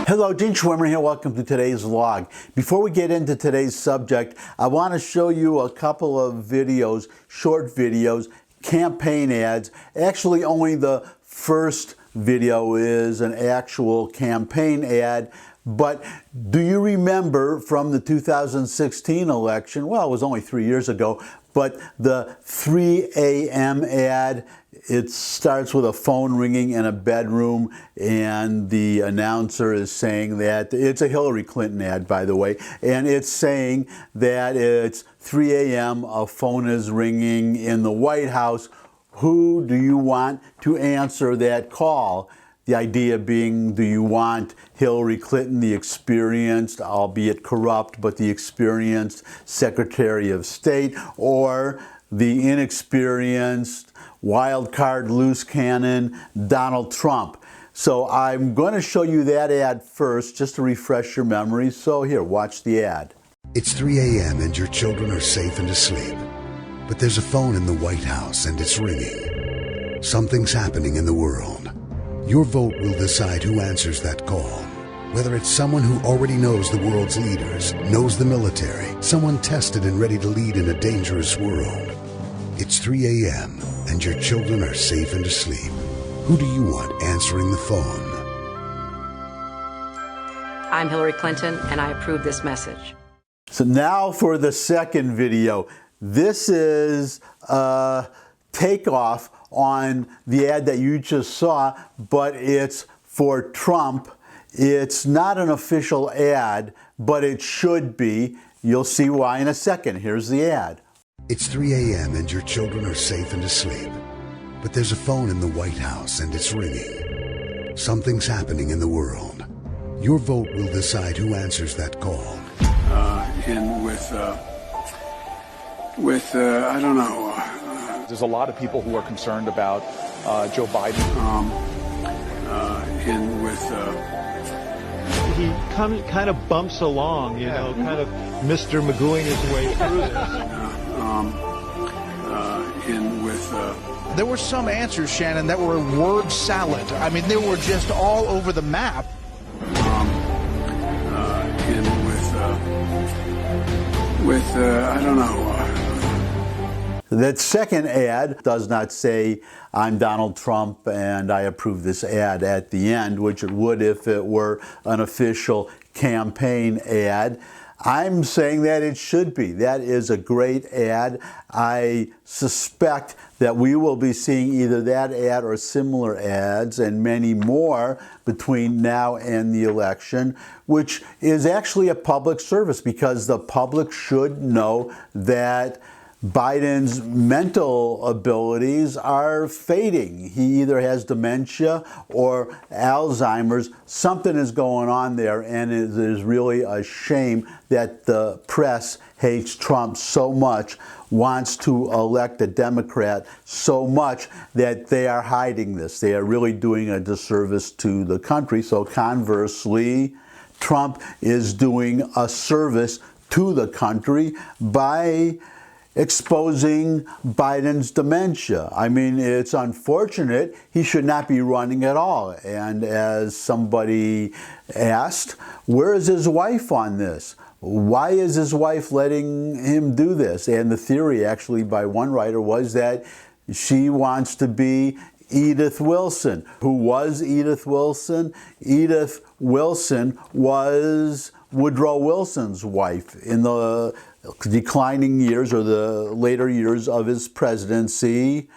Hello, Gene Schwimmer here. Welcome to today's vlog. Before we get into today's subject, I want to show you a couple of videos, short videos, campaign ads. Actually, only the first video is an actual campaign ad. But do you remember from the 2016 election, well, it was only 3 years ago, but the 3 a.m. ad, it starts with a phone ringing in a bedroom, and the announcer is saying that, it's a Hillary Clinton ad, by the way, and it's saying that it's 3 a.m., a phone is ringing in the White House. Who do you want to answer that call? The idea being, do you want Hillary Clinton, the experienced, albeit corrupt, but the experienced Secretary of State, or the inexperienced, wild card, loose cannon, Donald Trump? So I'm going to show you that ad first, just to refresh your memory. So here, watch the ad. It's 3 a.m. and your children are safe and asleep. But there's a phone in the White House and it's ringing. Something's happening in the world. Your vote will decide who answers that call. Whether it's someone who already knows the world's leaders, knows the military, someone tested and ready to lead in a dangerous world. It's 3 a.m. and your children are safe and asleep. Who do you want answering the phone? I'm Hillary Clinton, and I approve this message. So now for the second video. This is a takeoff on the ad that you just saw, but it's for Trump. It's not an official ad, but it should be. You'll see why in a second. Here's the ad. It's 3 a.m. and your children are safe and asleep. But there's a phone in the White House and it's ringing. Something's happening in the world. Your vote will decide who answers that call. I don't know. There's a lot of people who are concerned about Joe Biden. He kind of bumps along, you know, kind of Mr. Magooing his way through this. There were some answers, Shannon, that were word salad. I mean, they were just all over the map. I don't know. That second ad does not say, I'm Donald Trump and I approve this ad at the end, which it would if it were an official campaign ad. I'm saying that it should be. That is a great ad. I suspect that we will be seeing either that ad or similar ads and many more between now and the election, which is actually a public service because the public should know that Biden's mental abilities are fading. He either has dementia or Alzheimer's. Something is going on there, and it is really a shame that the press hates Trump so much, wants to elect a Democrat so much that they are hiding this. They are really doing a disservice to the country. So conversely, Trump is doing a service to the country by exposing Biden's dementia. I mean, it's unfortunate. He should not be running at all. And as somebody asked, where is his wife on this? Why is his wife letting him do this? And the theory actually by one writer was that she wants to be Edith Wilson. Who was Edith Wilson? Edith Wilson was Woodrow Wilson's wife in the declining years or the later years of his presidency.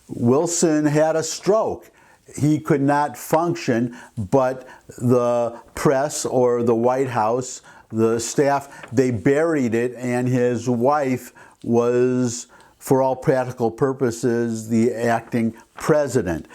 Wilson had a stroke. He could not function, but the press or the White House, the staff, they buried it, and his wife was, for all practical purposes, the acting president.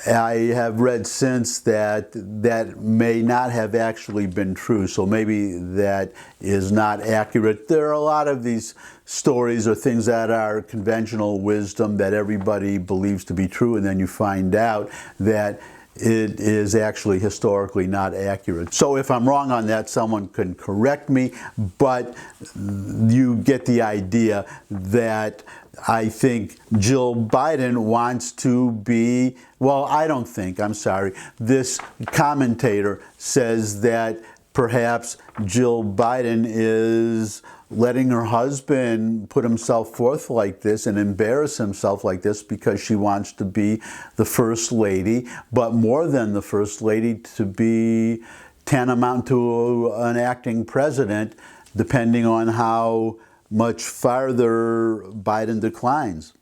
I have read since that that may not have actually been true, so maybe that is not accurate. There are a lot of these stories or things that are conventional wisdom that everybody believes to be true, and then you find out that it is actually historically not accurate. So if I'm wrong on that, someone can correct me, but you get the idea that I think Jill Biden wants to be, well, I don't think, I'm sorry. This commentator says that perhaps Jill Biden is letting her husband put himself forth like this and embarrass himself like this because she wants to be the first lady, but more than the first lady, to be tantamount to an acting president, depending on how much farther Biden declines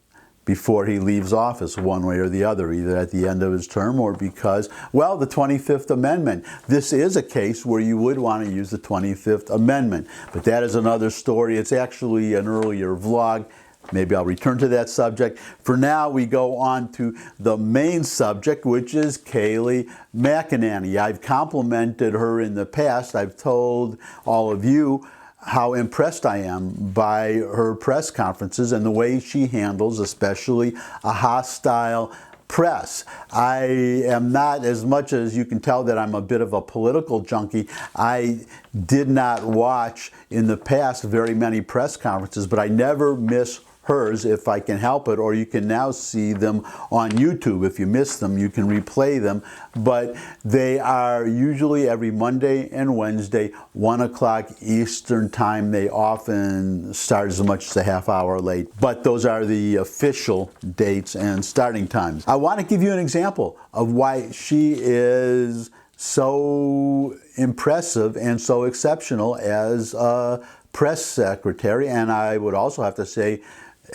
before he leaves office, one way or the other, either at the end of his term or because, well, the 25th Amendment. This is a case where you would want to use the 25th Amendment, but that is another story. It's actually an earlier vlog. Maybe I'll return to that subject. For now, we go on to the main subject, which is Kayleigh McEnany. I've complimented her in the past. I've told all of you how impressed I am by her press conferences and the way she handles, especially a hostile press. I am not, as much as you can tell that I'm a bit of a political junkie, I did not watch in the past very many press conferences, but I never miss hers if I can help it, or you can now see them on YouTube. If you miss them, you can replay them, but they are usually every Monday and Wednesday, 1 o'clock Eastern time. They often start as much as a half hour late, but those are the official dates and starting times. I want to give you an example of why she is so impressive and so exceptional as a press secretary, and I would also have to say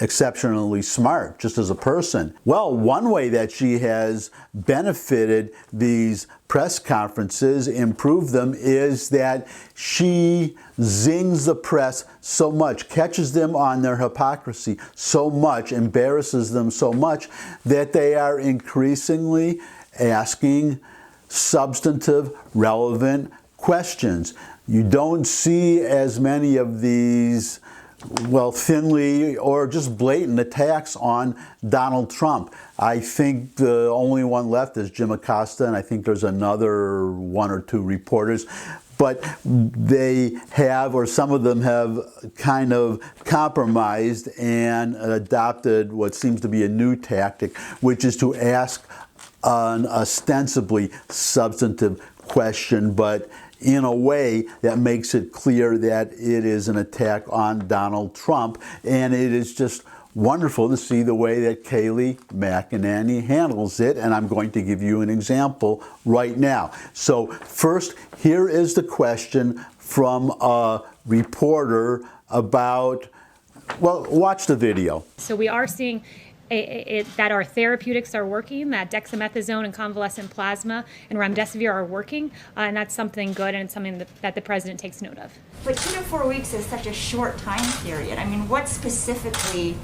exceptionally smart just as a person. Well, one way that she has benefited these press conferences, improved them, is that she zings the press so much, catches them on their hypocrisy so much, embarrasses them so much, that they are increasingly asking substantive, relevant questions. You don't see as many of these, well, thinly or just blatant attacks on Donald Trump. I think the only one left is Jim Acosta, and I think there's another one or two reporters. But they have, or some of them have, kind of compromised and adopted what seems to be a new tactic, which is to ask an ostensibly substantive question, but in a way that makes it clear that it is an attack on Donald Trump. And it is just wonderful to see the way that Kayleigh McEnany handles it. And I'm going to give you an example right now. So first, here is the question from a reporter about, well, watch the video. So we are seeing that our therapeutics are working, that dexamethasone and convalescent plasma and remdesivir are working, and that's something good, and it's something that the president takes note of. But 2 to 4 weeks is such a short time period. I mean, what specifically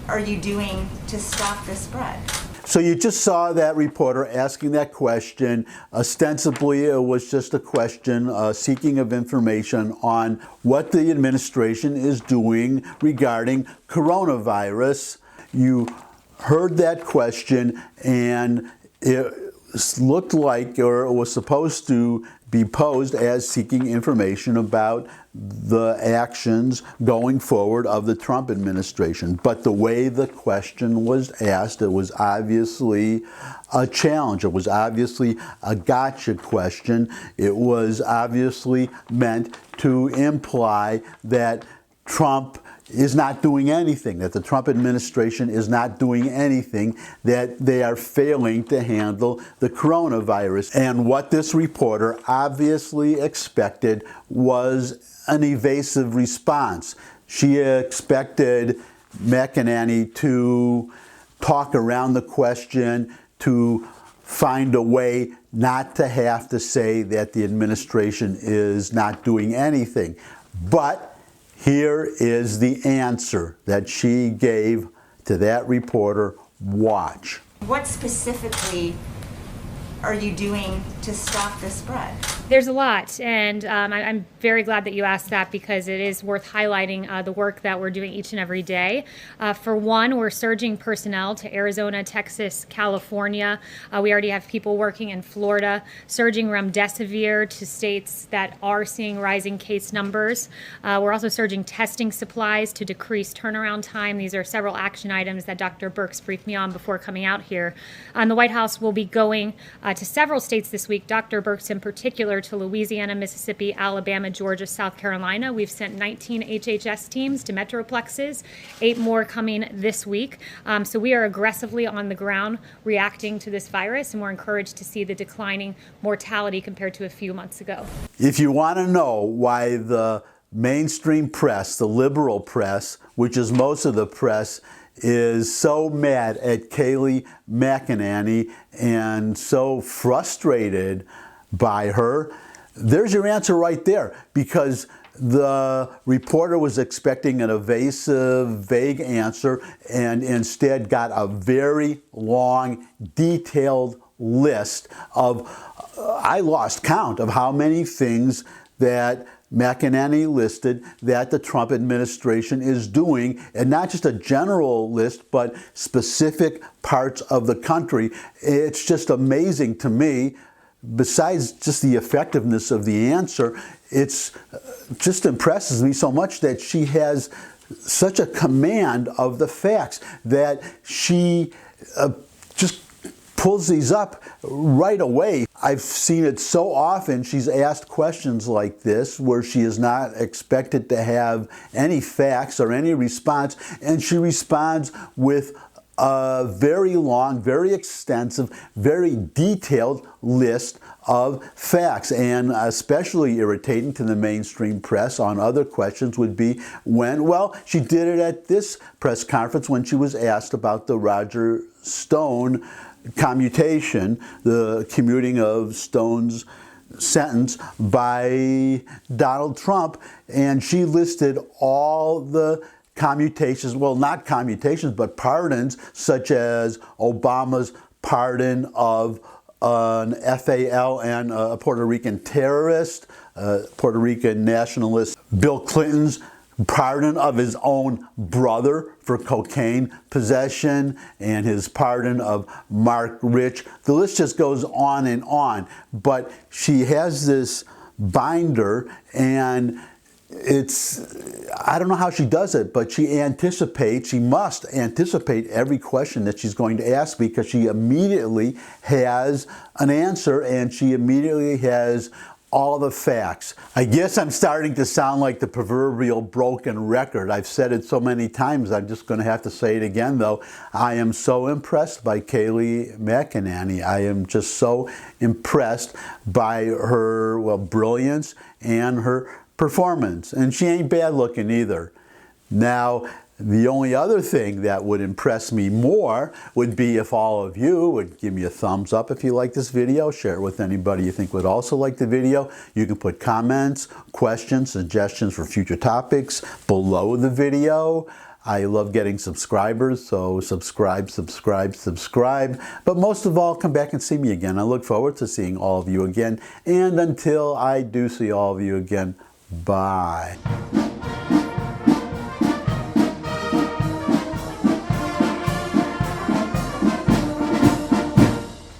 are you doing to stop the spread? So you just saw that reporter asking that question. Ostensibly, it was just a question seeking of information on what the administration is doing regarding coronavirus. You heard that question, and it looked like, or it was supposed to be posed as seeking information about the actions going forward of the Trump administration. But the way the question was asked, it was obviously a challenge. It was obviously a gotcha question. It was obviously meant to imply that Trump is not doing anything, that the Trump administration is not doing anything, that they are failing to handle the coronavirus. And what this reporter obviously expected was an evasive response. She expected McEnany to talk around the question, to find a way not to have to say that the administration is not doing anything. But here is the answer that she gave to that reporter. Watch. What specifically are you doing to stop the spread? There's a lot, and I'm very glad that you asked that because it is worth highlighting the work that we're doing each and every day. For one, we're surging personnel to Arizona, Texas, California. We already have people working in Florida, surging remdesivir to states that are seeing rising case numbers. We're also surging testing supplies to decrease turnaround time. These are several action items that Dr. Birx briefed me on before coming out here. The White House will be going to several states this week, Dr. Birx in particular, to Louisiana, Mississippi, Alabama, Georgia, South Carolina. We've sent 19 HHS teams to metroplexes, 8 more coming this week. So we are aggressively on the ground reacting to this virus, and we're encouraged to see the declining mortality compared to a few months ago. If you want to know why the mainstream press, the liberal press, which is most of the press, is so mad at Kayleigh McEnany and so frustrated by her, there's your answer right there, because the reporter was expecting an evasive, vague answer and instead got a very long, detailed list of, I lost count of how many things that McEnany listed that the Trump administration is doing, and not just a general list, but specific parts of the country. It's just amazing to me. Besides just the effectiveness of the answer, it's just impresses me so much that she has such a command of the facts that she just pulls these up right away. I've seen it so often. She's asked questions like this where she is not expected to have any facts or any response, and she responds with a very long, very extensive, very detailed list of facts. And especially irritating to the mainstream press on other questions would be when, well, she did it at this press conference when she was asked about the Roger Stone commutation, the commuting of Stone's sentence by Donald Trump, and she listed all the commutations, well, not commutations, but pardons, such as Obama's pardon of an FAL and a Puerto Rican terrorist, Puerto Rican nationalist, Bill Clinton's pardon of his own brother for cocaine possession, and his pardon of Mark Rich. The list just goes on and on. But she has this binder, and I don't know how she does it, but she must anticipate every question that she's going to ask, because she immediately has an answer and she immediately has all the facts. I guess I'm starting to sound like the proverbial broken record. I've said it so many times, I'm just going to have to say it again, though. I am so impressed by Kayleigh McEnany. I am just so impressed by her, well, brilliance and her performance. And she ain't bad looking either. Now, the only other thing that would impress me more would be if all of you would give me a thumbs up if you like this video, share it with anybody you think would also like the video. You can put comments, questions, suggestions for future topics below the video. I love getting subscribers, so subscribe. But most of all, come back and see me again. I look forward to seeing all of you again. And until I do see all of you again, bye.